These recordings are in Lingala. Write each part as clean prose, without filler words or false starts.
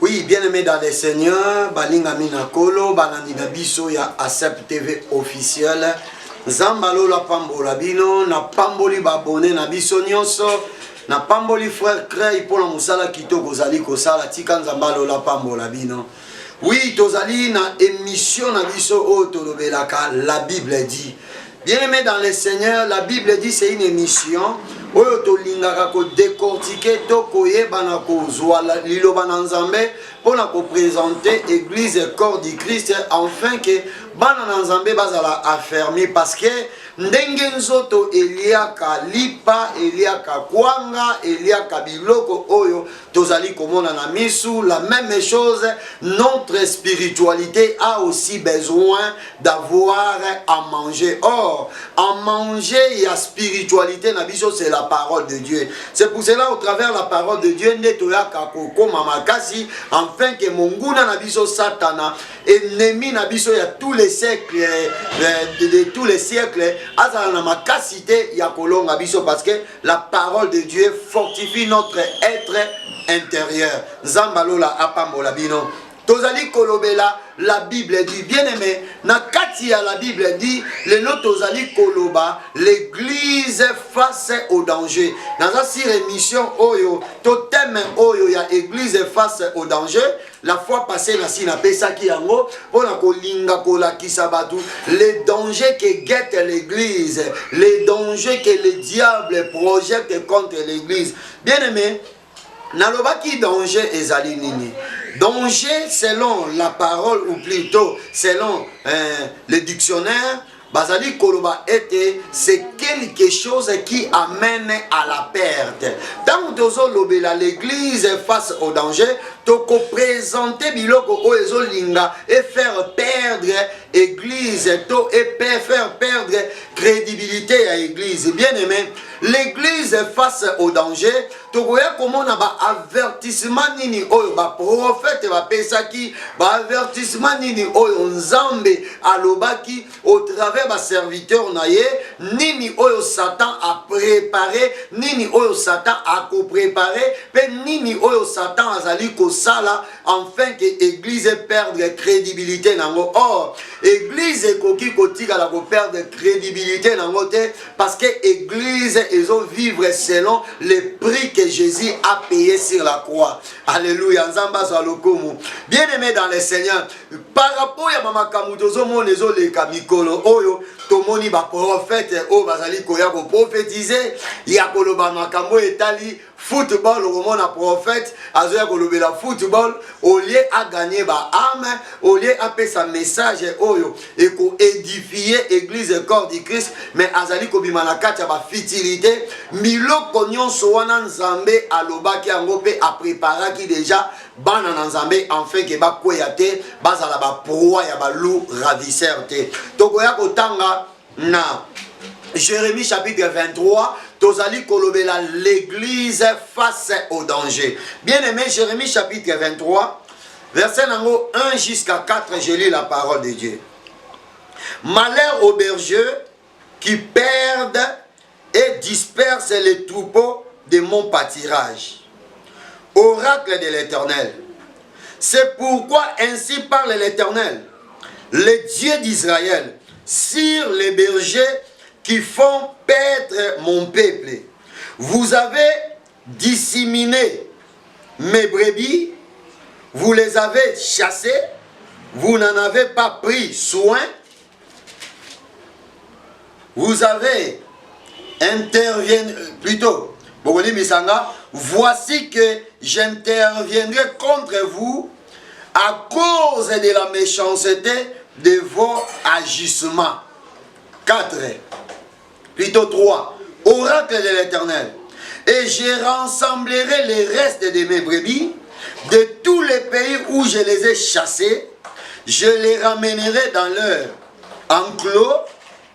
Oui, bien-aimés dans les seigneurs, Balinga Minakolo, Banandina Biso ya ASEP TV officiel. Zambalo la pambola bino, na pamboli babone na biso nyonso, na pamboli frère Crey pour la musala kito kozali kosala tika Zambalo la pambola bino. Oui, tozali na émission na biso otolobelaka la Bible dit. Bien-aimés dans les seigneurs, la Bible dit c'est une émission oyo tolingaka ko décortiquer to koyebana kozwa liloba na Nzambe pona ko présenter église corps du Christ afin que bana na Nzambe bazala affermi parce que ndenge nzoto eliaka lipa eliaka kwanga eliaka biloko oyo tozali komona na misu. La même chose, notre spiritualité a aussi besoin d'avoir à manger. Or à manger il y a spiritualité na biso, c'est la parole de Dieu. C'est pour cela au travers la parole de Dieu netoyaka kokoma makasi afin que monguna na biso satana ennemi na biso ya tous les siècles de tous les siècles azala na makasité ya kolonga biso parce que la parole de Dieu fortifie notre être intérieur. Zambalola apambola bino. Tozali kolobela la Bible dit. Bien aimé, na kati ya la Bible dit, le no tozali koloba l'église face au danger. Dans une émission oyo, to thème oyo ya église face au danger. La fois passée na sina pesa ki yango pona kolinga kolakisa batu les dangers que guette l'église, les dangers que le diable projette contre l'église. Bien aimé, nalobaki danger ezali nini? Danger selon la parole ou plutôt selon le dictionnaire, Bazali Koloba était, c'est quelque chose qui amène à la perte. Tant que l'église face au danger, toko présenter biloko oezo linga et faire perdre l'église et faire perdre crédibilité à l'église. Bien aimé, l'église face au danger, tokoya comment on a avertissement nini oyo ba prophète ba pesaki ba avertissement nini oyo nzambe alobaki au travers ba serviteur naye nini oyo Satan a préparé, nini oyo Satan a préparé, pe nini oyo Satan azali ko sala afin que l'église perde crédibilité nango. Or église koki kotika la ko perdre crédibilité nango te parce que église ils ont vivre selon les prix que Jésus a payé sur la croix. Alléluia. Nzamba zalokomu. Bien aimé dans le Seigneur, par rapport à mama kamutozo monezo le kamikolo oyo tomoni ba prophète o bazali koya ko prophétiser ya koloba makambo etali football au moment la prophète azoya kolobela football au lieu à gagner ba âme, au lieu à payer sa message oyo et ko édifier église corps du Christ, mais azali ko bimana kati ba futilité miloko nyonso wana Nzambe alobaki yango pe a préparé qui déjà bana Nzambe enfin que ba koyate bazala ba proie ya ba loup ravisseur te tokoya kotanga na Jérémie chapitre 23, tozali kolobela l'église face au danger. Bien aimé, Jérémie chapitre 23, verset 1 jusqu'à 4, je lis la parole de Dieu. Malheur aux bergers qui perdent et dispersent les troupeaux de mon pâturage. Oracle de l'Éternel. C'est pourquoi ainsi parle l'Éternel, le Dieu d'Israël, sur les bergers qui font paître mon peuple. Vous avez disséminé mes brebis, vous les avez chassées, vous n'en avez pas pris soin, vous avez intervenu, plutôt, voici que j'interviendrai contre vous à cause de la méchanceté de vos agissements. 4. Plutôt 3. Oracle de l'Éternel. Et je rassemblerai les restes de mes brebis de tous les pays où je les ai chassés. Je les ramènerai dans leur enclos.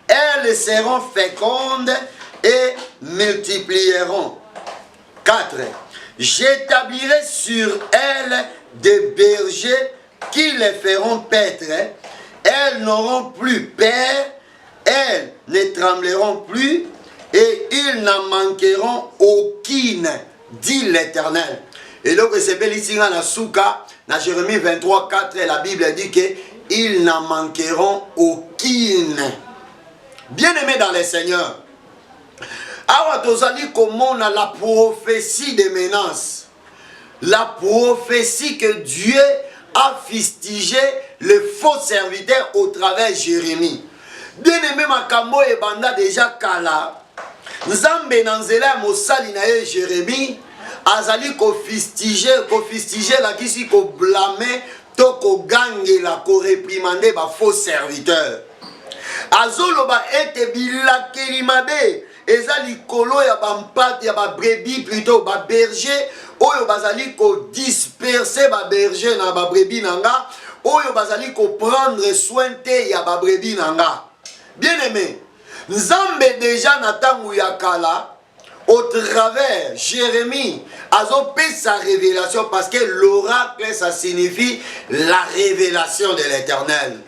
Elles seront fécondes et multiplieront. 4. J'établirai sur elles des bergers qui les feront paître. Elles n'auront plus peur. Elles ne trembleront plus et ils n'en manqueront aucune, dit l'Éternel. Et donc, c'est Bélissinga na Souka, dans Jérémie 23, 4, la Bible dit qu'ils n'en manqueront aucune. Bien-aimés dans les seigneurs, awa tozali komona la prophétie des menaces, la prophétie que Dieu a fustigé le faux serviteur au travers de Jérémie. Bien-aimé makambo et banda déjà kala, Nzambe nanzela mosali na ye Jérémie, azali ko fustiger la kisi ko blâmer, to ko gangela, ko réprimander ba faux serviteur. Azoloba ete bilakeli mabe eza likolo ya bampate ya ba brebis plutôt ba berger oyo bazali ko disperser ba berger na ba brebis nanga oyo bazali ko prendre soin te ya ba brebis nanga. Bien aimé, Nzambe déjà na tangu ya kala au travers Jérémie azope sa révélation parce que l'oracle ça signifie la révélation de l'Éternel.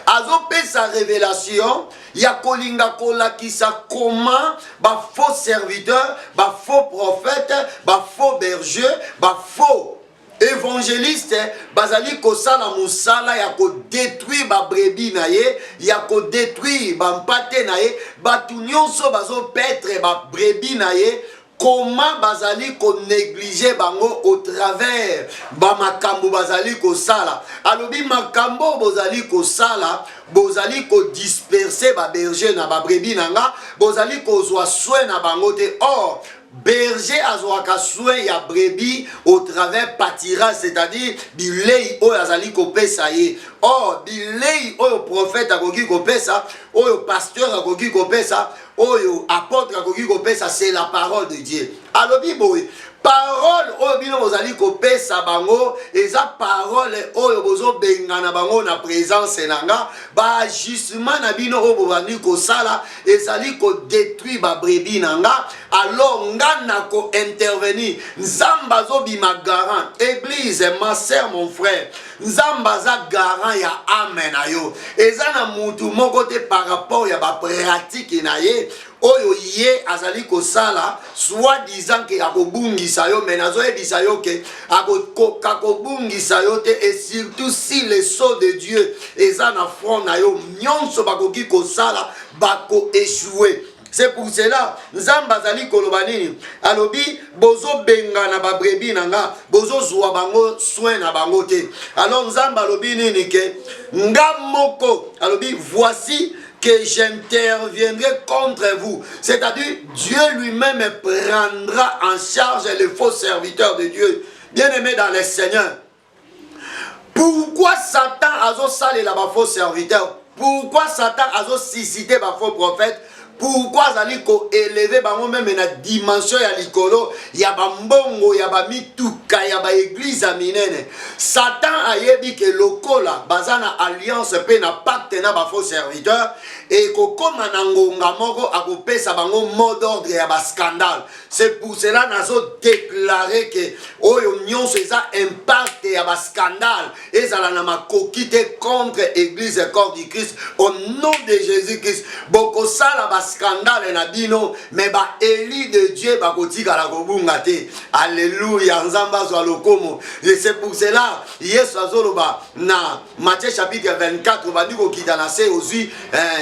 Azope sa révélation, ya kolinga kolakisa comment ba faux serviteur, ba faux prophète, ba faux berger, ba faux évangéliste, bazali kosala musala ya ko détruire ba brebis na ye, ya ko détruire ba mpate na ye, batu nyonso bazo petre ba brebis na ye. Comment bazali ko négliger bango au travers ba makambo bazali ko sala alobi makambo bozali ko sala bozali ko disperser ba berger na ba brebis nanga bozali ko zwa soin na bango te. Or berger azwaka soin ya brebis au travers pâtirage, c'est-à-dire bilei oyo azali ko pesa ye. Or bilei oyo prophète akoki ko pesa, oyo pasteur akoki ko pesa, oyo apôtre akoki ko pesa, c'est la parole de Dieu. Alobi boy parole oyo bino bozali ko pesa bango eza parole oyo bozo bengana bango na présence nanga ba ajustement na bino oyo bobandi ko sala ezali ko détruire ba brebis nanga. Alors ngana ko intervenir nzamba zo bima garant église ma sœur mon frère nzamba za garant ya amen ayo eza na mutu moko te par rapport ya ba pratique na ye oyo ye azali ko sala soi-disant que akobungisa yo mais nazo ebisa yo ke akokoka kobungisa yo te. Et surtout si les sceaux de Dieu eza na front na yo nyonso bakoki ko sala bako échouer. C'est pour cela nzamba azali koloba nini alobi bozo benga na ba brebis nanga bozo zwa bango soin na bango te. Alors nzamba alobi nini ke nga moko alobi voici que j'interviendrai contre vous. C'est-à-dire, Dieu lui-même prendra en charge les faux serviteurs de Dieu. Bien-aimés dans les seigneurs. Pourquoi Satan a salé là bas faux serviteurs? Pourquoi Satan a suscité les faux prophètes? Pourquoi zali ko élever bango même na dimension ya likolo ya bambongo ya ba mituka ya ba église minene? Satan a yebi que lokola bazana alliance pe na pacte na ba faux serviteur et ko koma na ngonga moko akopesa bango mot d'ordre ya ba scandale. C'est pour cela nazo déclarer que oyo nyonso eza impact ya ba scandale ezala na makokite contre église et corps du Christ au nom de Jésus-Christ. Boko sala ba scandale na bino mais ba éli de Dieu ba kotika la kobunga te. Alléluia, nzamba zo lokomo. Et c'est pour cela Yesu azoloba na Matthieu chapitre 24 bandi ko kita na se aussi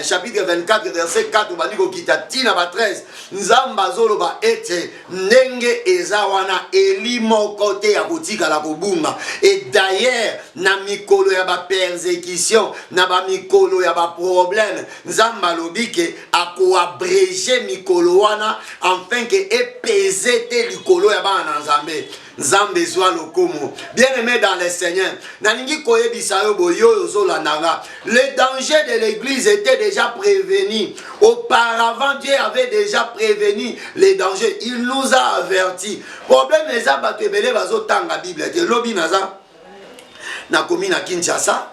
chapitre 24 verset 4 bandi ko kita tina ba 13 nzamba azoloba ete ndenge eza wana eli moko te ya kotika la kobunga. Et d'ailleurs na mikolo ya ba persécution na ba mikolo ya ba problème nzamba lobike ako abréger mikolo wana afin que epese te likolo ya bana nzambe. Nzambe zwa lokomo. Bien-aimé dans les seigneurs, naningi koyebisa yo boyo zolandanga. Le danger de l'église était déjà prévenu. Auparavant, Dieu avait déjà prévenu les dangers. Il nous a avertis. Problème les abatebele bazo tanga Bible. De lobi naza na komi na Kinshasa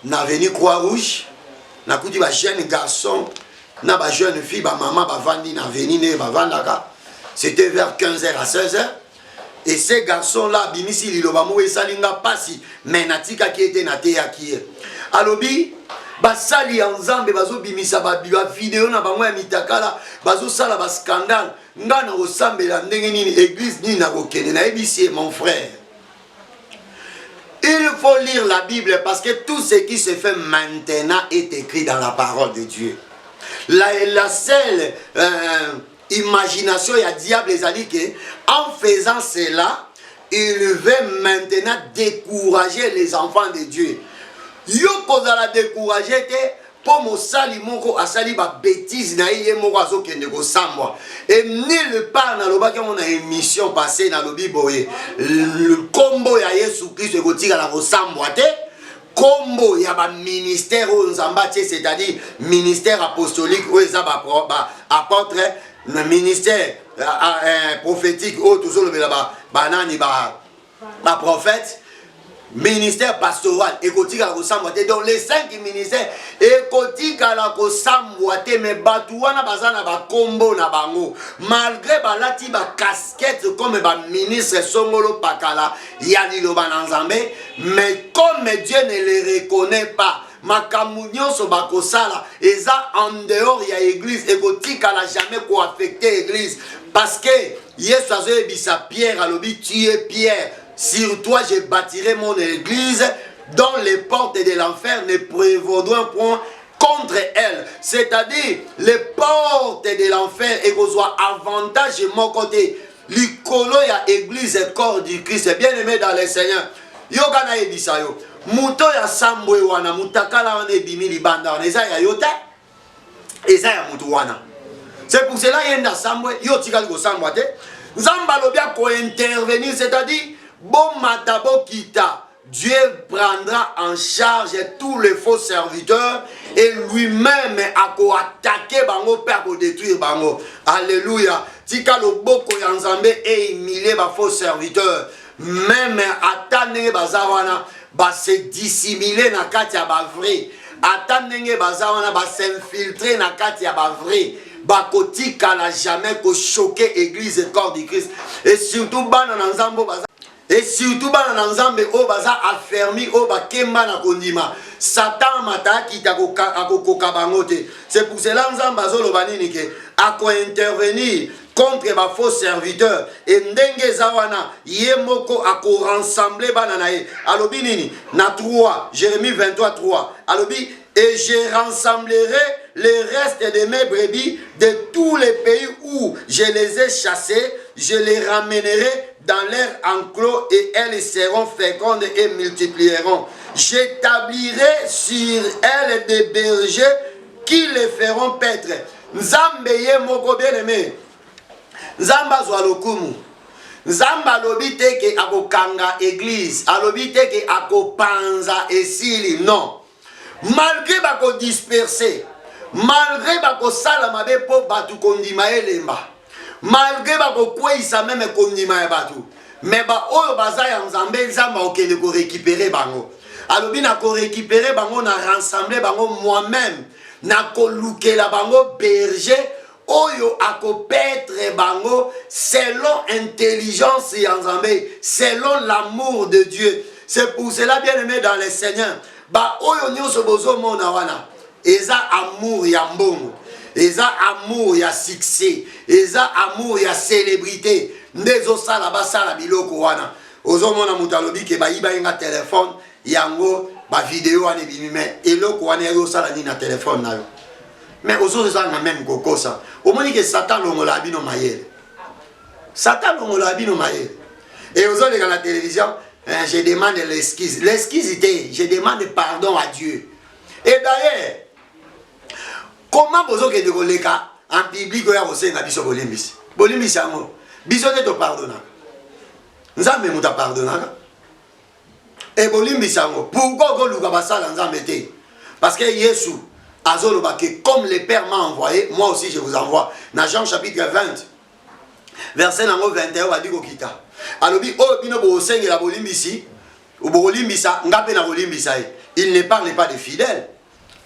na venu Croix-Rouge na kuti ba jeune garçon na ba jeune fille ba maman ba vandi na veni ne ba vandaka. C'était vers 15h à 16h. Et ces garçons-là, Bimisi Liloba Moué Salinga Passi, mais Natika qui était Natea qui est. Alobi, basali ya nzambe bazobimisa ba video na bango ya mitakala bazosala ba scandale nga na kosambela ndenge nini église nini na kokende na ebisi mon frère. Il faut lire la Bible parce que tout ce qui se fait maintenant est écrit dans la parole de Dieu. La seule imagination ya diable les a dit que en faisant cela il veut maintenant décourager les enfants de Dieu. Yo kozala décourager te pour mosali moko asali ba bêtise na ye moko azokende ko sambwa. Et nulle part na lobaki on a émission passée na lobi boye le combo ya Yesu Christ ekotika na ko sambwa te. Combo ya ba ministère o nzamba tie, c'est-à-dire ministère apostolique o eza ba apôtre, le ministère prophétique o toujours le ba banani ba prophète, ministère pastoral ekotika la kosamboate. Donc les 5 ministères ekotika la kosamboate, mais batu wana bazana ba kombo na bango malgré balati ba casquette comme ba ministre songolo pakala ya liloba na nzambe, mais comme Dieu ne les reconnaît pas makambu nyonso bakosala eza en dehors ya église ekotika la jamais ko affecter église, parce que Yesu azoyebisa Pierre alobi tu es Pierre, sur toi je bâtirai mon église, dont les portes de l'enfer ne prévaudront point contre elle. C'est-à-dire, les portes de l'enfer et qu'on soit avantage de mon côté. L'icolo ya église et corps du Christ, bien aimé dans le Seigneur. Yogana ebisa yo. Muto ya sambwe wana, mutakala wana ebimi libanda wana. Eza ya yote, eza ya mutu wana. C'est pour cela yenda sambwe, yo tikali ko sambwa te. Nzamba lobia ko intervenir, c'est-à-dire, bon matabo kita, Dieu prendra en charge tous les faux serviteurs et lui-même a attaqué bango père pour détruire bango. Alléluia. Tika lo boko ya nzambe et humilier ba faux serviteurs. Même atane bazawana ba se dissimuler na kati ya ba vrai. Atane bazawana ba s'infiltrer na kati ya ba vrai. Bakotika na jamais ko choquer église et corps du Christ. Et surtout bana na nzambo baza. Et surtout bana na nzambe o baza affermi o bakemba na kondima. Satan mata kita akokoka bango te. C'est pour cela nzambe azoloba nini ke ako intervenir contre ba faux serviteurs. Et ndenge zawana ye moko ako rassembler bana na ye. Alobi nini na 3 Jérémie 23:3. Alobi et je rassemblerai les restes de mes brebis de tous les pays où je les ai chassés, je les ramènerai dans leur enclos et elles seront fécondes et multiplieront. J'établirai sur elles des bergers qui les feront paître. Nzambe ye moko bien aimé. Nzamba zwa lokumu. Nzamba lobi te ke akokanga église, alobi te ke akopanza esili, non. Malgré bako disperser, malgré bako sala mabe po batu kondima elemba, malgré bako kweyisa même kondima ya batu, mais ba oyo baza ya nzambe nzamba okende ko récupérer bango. Alobi na ko récupérer bango na rassembler bango moi-même, na ko lukela bango berger oyo akopetre bango selon intelligence ya nzambe, selon l'amour de Dieu. C'est pour cela bien aimé dans le Seigneur. Ba oyo nyonso bozo mona wana eza amour ya mbongo, eza amour ya succès, eza amour ya célébrité. Ndezo sala basala biloko wana ozo mona mutalobi ke ba yiba nga téléphone yango ba vidéo wana bimime eloko wana yo sala ni na téléphone na yo. Mais ozo sala na même kokosa omoni ke Satan longola bino mayele, Satan longola bino mayele. Et ozo le la télévision, je demande l'excuse. L'excuse, je demande pardon à Dieu. Et d'ailleurs, comment vous avez dit en public que vous avez dit Bolimbis? Bolimbis, biso te pardonner. Nous avons pardonné. Et Bolimbis, pourquoi vous avez dit ça? Parce que Jésus a dit comme le Père m'a envoyé, moi aussi je vous envoie. Dans Jean chapitre 20, verset 21, va dire Kita. Alobi o bino bo sengi la bolimbisi ou bolimbisa ngape na bolimbisa. Il ne parle pas de fidèles,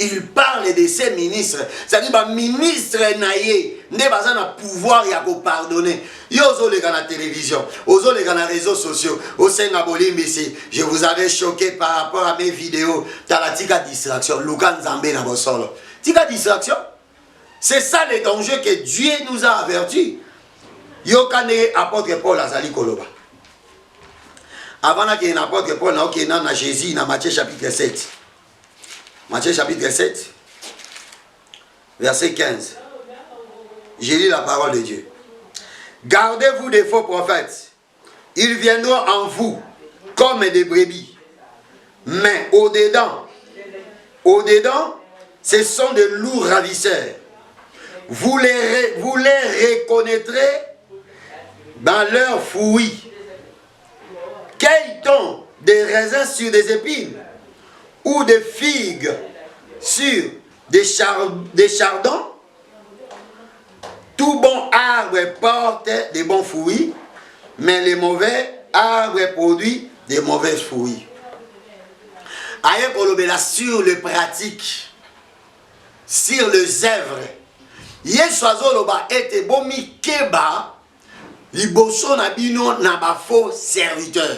il parle de ses ministres. C'est-à-dire, bah, ministre naïe, ne pas un pouvoir y a pardonner. Yozo les gars la télévision, ozo les gars les réseaux sociaux, au Sénat Bolimbisi, je vous avais choqué par rapport à mes vidéos. T'as la tika distraction, Lukan Zambé na bosolo. Tika distraction, c'est ça le danger que Dieu nous a averti. Yokane apôtre Paul Azali Koloba. Avant qu'il y ait un apôtre Paul, il y a Jésus dans Matthieu chapitre 7. Matthieu chapitre 7, verset 15. J'ai lu la parole de Dieu. Gardez-vous des faux prophètes. Ils viendront en vous comme des brebis. Mais au-dedans, ce sont des loups ravisseurs. Vous les reconnaîtrez dans leurs fruits. Cueille-t-on des raisins sur des épines ou des figues sur des chardons? Tout bon arbre porte des bons fruits, mais les mauvais arbres produisent des mauvais fruits. Aïe kolobela sur le pratique, sur le zèvre. Yesoazo loba ete bomi keba liboso na bino na ba faux serviteur,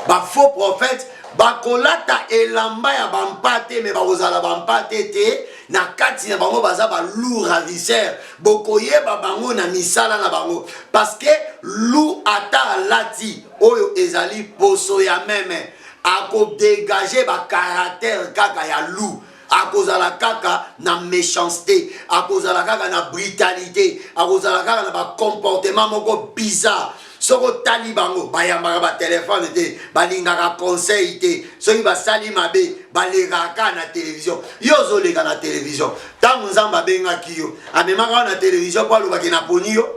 ba faux prophète. Bakolata elamba ya bampate me bakozala bampate te na kati na bango baza ba loup ravisseur bokoyeba bango na misala na bango parce que loup ata lati oyo ezali poso ya meme ako dégager ba caractère kaka ya loup akozala kaka na méchanceté akozala kaka na brutalité akozala kaka na ba comportement moko bizarre. Soko tali bango bayambaka ba téléphone te balingaka conseil te soki basali mabe balekaka na télévision yozo leka na télévision tango nzamba bengaki yo amemaka na télévision po alobaki na poni yo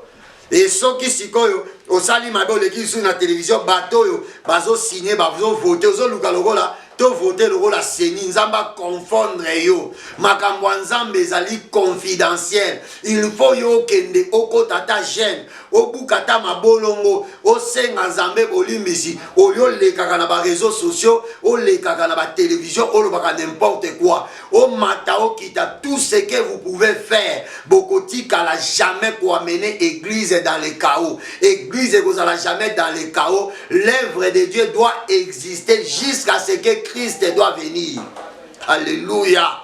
et soki sikoyo osali mabe oleki su na télévision bato yo bazo signer bazo voter ozo luka lokola to voter lokola seni nzamba confondre yo makambo nzambe ezali confidentiel il faut yo kende okotata jeune obukata mabolongo osenga nzambe bolimbisi oyo lekaka na ba réseaux sociaux olekaka na ba télévision olobaka n'importe quoi o mata okita tout ce que vous pouvez faire bokotika la jamais pour amener église dans le chaos église kozala jamais dans le chaos l'œuvre de Dieu doit exister jusqu'à ce que Christ doit venir. Alléluia.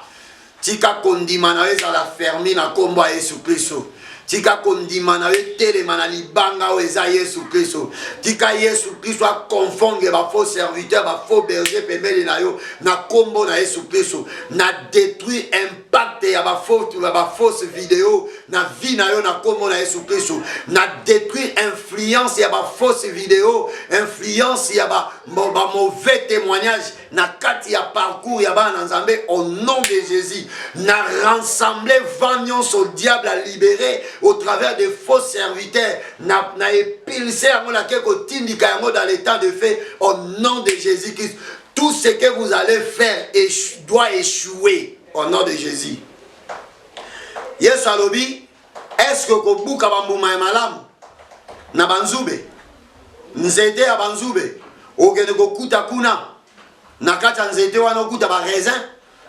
Tika kondimana ezala fermi na kombo ya Yesu Kristo. Tika kondimana telemana libanga o eza Yesu Kristo. Tika Yesu Kristo a confondre ba faux serviteurs, ba faux berger pembeli na yo na kombo na Yesu Kristo. Na détruire impact ya ba fausse vidéo na vie na yo na kombo na Yesu Kristo. Na détruire influence ya ba fausse vidéo, influence ya ba mauvais témoignage na kati ya parcours ya ba na Nzambe au nom de Jésus. Na rassembler vagnon au diable à libérer au travers des faux serviteurs na épilsé la tindika dans les temps de fait au nom de Jésus-Christ. Tout ce que vous allez faire doit échouer au nom de Jésus. Yes alobi, est-ce que kobuka bambuma malam na banzube nzete ya banzube okende kokuta kuna na kata nzete wana okuta ba raisin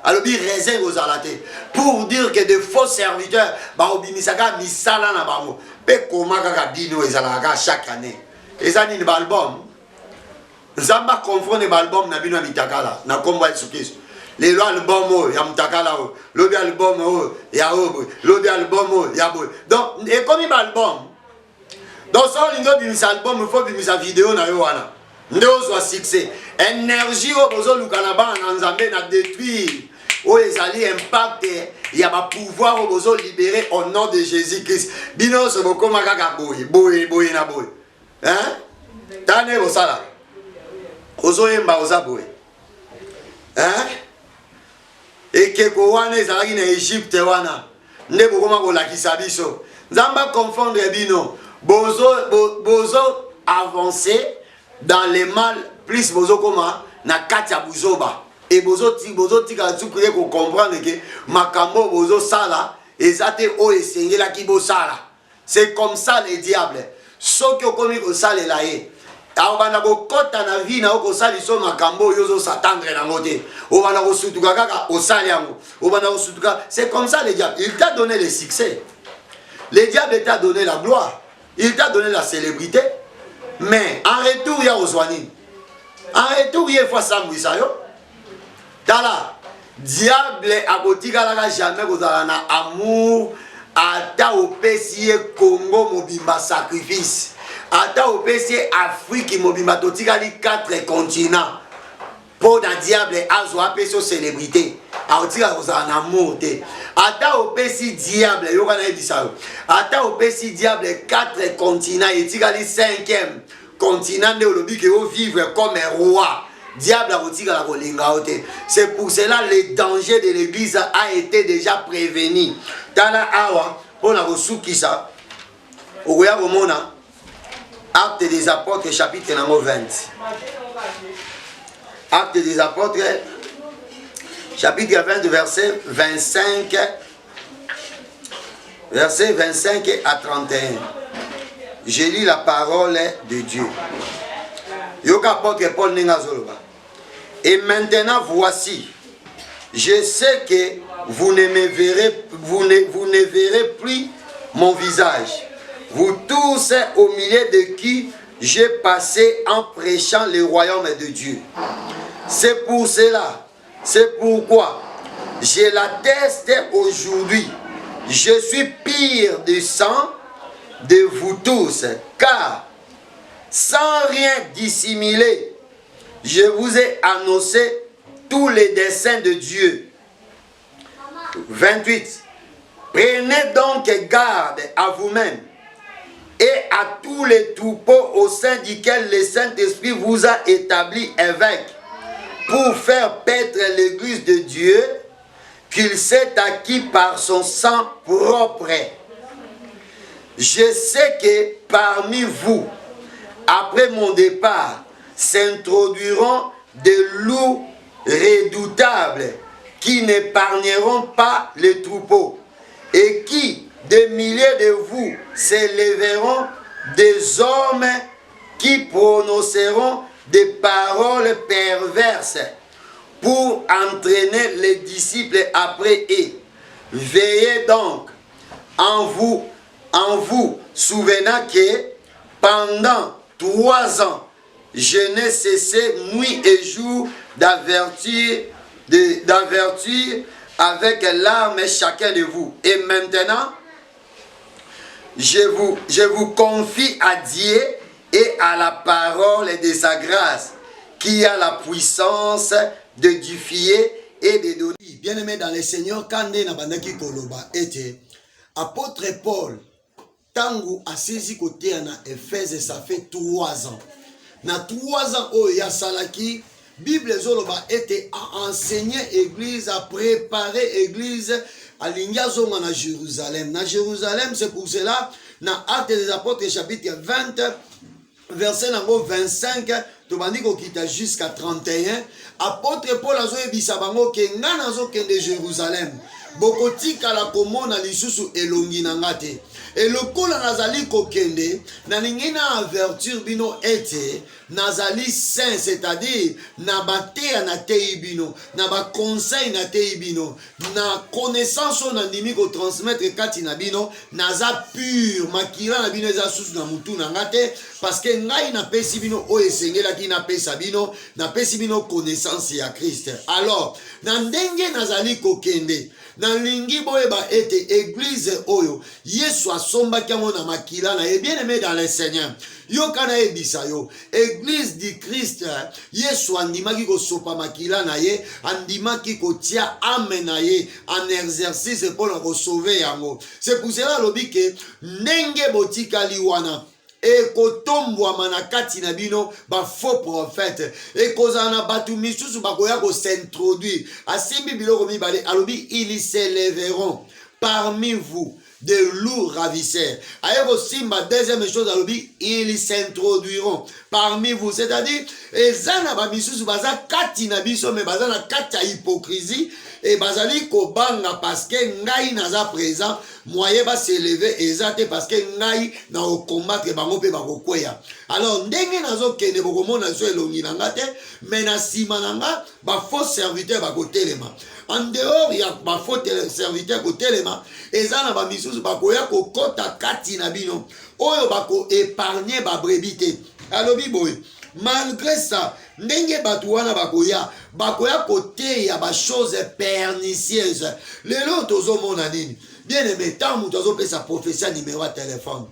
alobi raisin ozalate pour dire que de faux serviteurs ba obimisaka misala na bango pe komaka ka bino ezalaka chaque année ezani ni album nzamba confronte ba album na bino mitakala na komba Yesu Kristo lelo album ya mutakala lobi album ya obo lobi album ya boy donc et comme ba album donc ça lingo bimisa album il faut bimisa vidéo na yo wana ndio zo succès énergie au bozo lukana ba na nzambe na détruire o ezali impact ya ba pouvoir au bozo libérer au nom de Jésus-Christ bino so bokoma kaka boy na boy hein tane bosala ozo yemba ozaboy hein ekeko wana ezalaki na Egypte wana nde bokoma kolakisa biso nzamba confondre bino bozo avancer dans les mal plus bozo koma na kati ya buzoba et bozo tika tsukule ko comprendre que makambo bozo sala ezate o esengela ki bo sala c'est comme ça les diables ceux qui komi ko sala la ye Aobana kota na vie na okosali so makambo yozo s'attendre na ngote. Obana kosutuka kaka osali yango. Obana kosutuka, c'est comme ça le diable. Il t'a donné le succès. Le diable t'a donné la gloire. Il t'a donné la célébrité. Mais en retour il y a Oswani. En retour il y a fois Samouissa yo. Tala diable akotika la jamais kozala na amour ata opesi Congo mobimba sacrifice. Ata opesi Afrique mobimba totikali 4 continents. Pour un diable azwa peso célébrité. Aotika kozala na amour te. Ata opesi diable yokana ebisa yo. Ata opesi diable 4 continents etikali 5e continent de olobi ke o vivre comme un roi. Diable akotika la kolinga ote. C'est pour cela le danger de l'église a été déjà prévenu. Tala awa on a reçu qui ça. Oya komona Actes des Apôtres chapitre 20. Actes des Apôtres chapitre 20 verset 25 à 31. Je lis la parole de Dieu. Yoka apôtre Paul Nengazoloba. Et maintenant voici, je sais que vous ne verrez plus mon visage. Vous tous au milieu de qui j'ai passé en prêchant le royaume de Dieu. C'est pour cela, c'est pourquoi je l'atteste aujourd'hui. Je suis pire du sang de vous tous, car sans rien dissimuler, je vous ai annoncé tous les desseins de Dieu. 28. Prenez donc garde à vous-même et à tous les troupeaux au sein duquel le Saint-Esprit vous a établi évêque pour faire paître l'église de Dieu qu'il s'est acquis par son sang propre. Je sais que parmi vous, après mon départ, s'introduiront des loups redoutables qui n'épargneront pas les troupeaux et qui, des milliers de vous, s'élèveront des hommes qui prononceront des paroles perverses pour entraîner les disciples après eux. Veillez donc en vous souvenant que pendant 3 ans, je n'ai cessé nuit et jour d'avertir avec larmes chacun de vous. Et maintenant, je vous confie à Dieu et à la parole de sa grâce, qui a la puissance d'édifier et de donner. Bien-aimé dans le Seigneur, quand na bandaki koloba était apôtre Paul, tangu a saisi côté na Éphèse, ça fait 3 ans. Na 3 ans oh ya salaki Bible zoloba était à enseigner église, à préparer église à l'Indiazonga na Jérusalem. Na Jérusalem, c'est pour cela, na Actes des Apôtres chapitre 20, verset 25, tobandiko kita jusqu'à 31, apôtre Paul azo ebisa bango ke nga nazo kende Jérusalem. Bokotika la komona lisusu elongi nangate. Et le kola nazali kokende, nalingi na avertir bino ete, nazali saint, c'est-à-dire, na batea na tei bino, na ba conseil na tei bino, na connaissance na ndimi ko transmettre kati na bino, naza pur, makila na bino eza susu na mutu na ngate, parce que ngai na pesi bino o esengela ki na pesa bino, na pesi bino connaissance ya Christ. Alors, na ndenge nazali kokende, na lingi boyeba ete église oyo Yesu asombaki yango na makila na ye. Bien-aimé dans le Seigneur, yo kana ebisa yo église du Christ, Yesu andimaki kosopa makila na ye, andimaki kotia ame na ye en exercice pour la sauver yango. C'est pour cela lobi ke ndenge botikali wana et kotombwa na kati na bino ba faux prophète et kozana batu misusu bakoya ko s'introduire asimbi biloko mibale alobi ils s'élèveront parmi vous de loups ravisseurs. Ayo simba deuxième chose à l'obi, ils s'introduiront parmi vous, c'est-à-dire ezana ba misusu baza kati na biso mais baza na kati ya hypocrisie et bazali ko banga parce que ngai naza présent moyen ba s'élever ezate parce que ngai na o combattre bango pe ba ko kweya. Alors ndenge nazo kene bokomona so elongi na ngate mais na sima nanga ba faux serviteur ba ko telema. En dehors ya ba faux serviteur ko telema ezana ba misusu ba koya ko kota kati na bino oyo ba ko épargner ba brebite. Alobi boy malgré ça ndenge batu wana bakoya côté ya ba choses pernicieuses lelo tozomona nini bien aimé tant mutu azopesa prophétie numéro de téléphone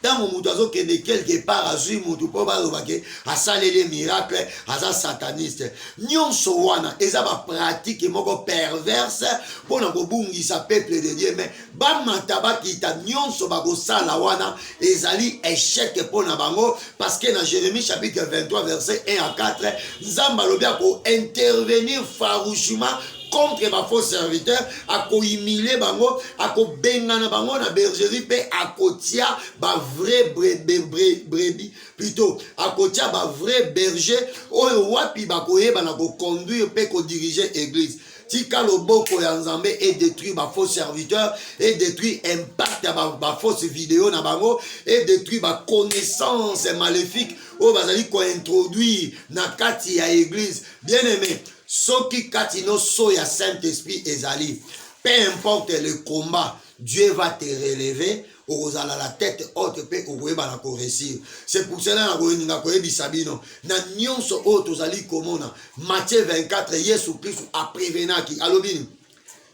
tant mutu azokende quelque part azui mutu po balobake asaleli miracle aza sataniste nyonso wana eza ba pratique moko perverse pona kobungisa peuple de Dieu mais bamata bakita nyonso bakosala wana ezali échec pona bango parce que dans Jérémie chapitre 23 verset 1 à 4 Nzamba lobia ko intervenir farouchement contre ma faux serviteur, à humilier bango, à bengana bango na bergerie, pe à kotia ba vrai brebis, plutôt à kotia ba vrai berger, oyo wapi ba koye ba na ko conduire pe ko diriger église. Tika loboko ya Nzambe et détruit ma faux serviteur et détruit impact ma fausse vidéo na bango et détruit ma connaissance maléfique o bazali ko introduire na kati ya église. Bien aimé, soki kati no so ya Saint-Esprit ezali, peu importe le combat, Dieu va te relever. Ozala la tête haute pe okoyeba na ko réussir. C'est pour cela na koyeninga koyebisa bino na nyonso oyo tozali komona Matthieu 24 Yesu Christ a prévenaki alobini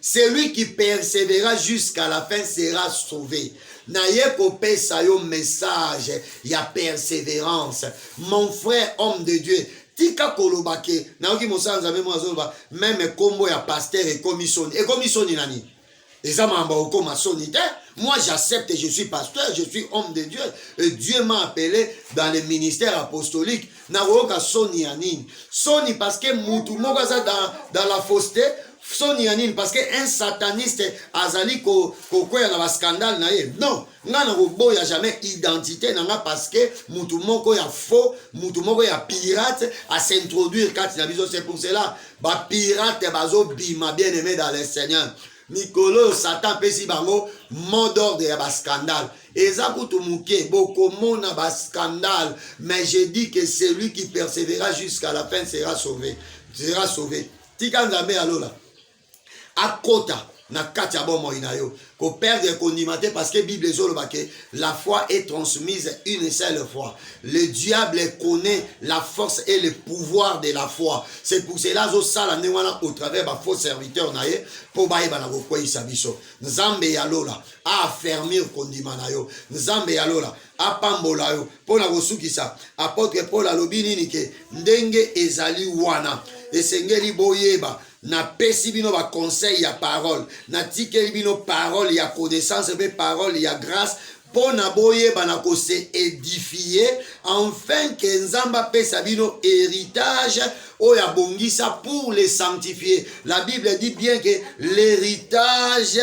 celui qui persévérera jusqu'à la fin sera sauvé. Na ye kopesa yo message ya persévérance mon frère homme de Dieu. Tika kolobake na oki mosanza memo azoloba même kombo ya pasteur et commission nani moi j'accepte, je suis pasteur, je suis homme de Dieu. Et Dieu m'a appelé dans le ministère apostolique. Soni parce que dans la fausseté, Soni anine parce que un sataniste azali ko koya na scandale na ye. Non, ngana ko ya jamais identité nanga parce que mutu moko ya faux, mutu moko ya pirate à s'introduire quand il a besoin. C'est pour cela ba pirate bazo bima bien aimé dans le Seigneur. Mikolo Satan pesi bango mot d'ordre ya ba scandale. Eza kutu muke boko mona ba scandale, mais je dis que celui qui persévérera jusqu'à la fin sera sauvé. Sera sauvé. Tika Nzambe alola. Akota na katia bomo inayo ko perdre condimenter parce que Bible zolobake la foi est transmise une seule fois. Le diable connaît la force et le pouvoir de la foi. C'est pour cela zo sala newana au travers ba faux serviteur naye po baye bana ko kwisa biso. Nzambe yalola a affermir condimana yo. Nzambe yalola a pambola yo pona kosukisa apôtre Paul alobini ni ke ndenge ezali wana esengeli boyeba na pesi bino ba conseil ya parole na tikeli bino parole ya connaissance be parole ya grâce pona boye bana ko se édifier enfin que Nzamba pesa bino héritage o ya bongisa pour les sanctifier. La Bible dit bien que l'héritage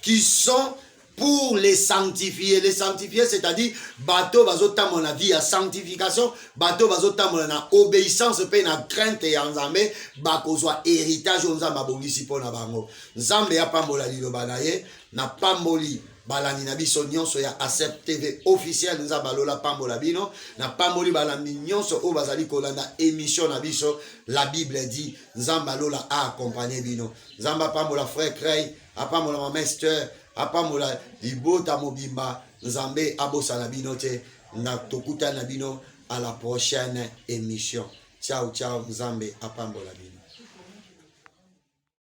qui sont pour les sanctifier. Les sanctifier, c'est-à-dire, bateau bazotam la vie à sanctification, bateau bazotam na obéissance, pe na crainte et en Nzambe, bako soit héritage, on Nzamba bongisi po na bango. Nzambe ya pambola liloba na ye, na pamboli balani na biso nyonso ya ASEP TV officiel Nzamba lola pambola bino, na pamboli balani nyonso o bazali kolanda émission na biso, la Bible dit, Nzamba lola a accompagné bino. Nzamba pambola frère Krey, a pambola ma master, apamola libota mobimba Nzambe abosa na bino te na tokuta na bino à la prochaine émission. Ciao ciao Nzambe apambola bino.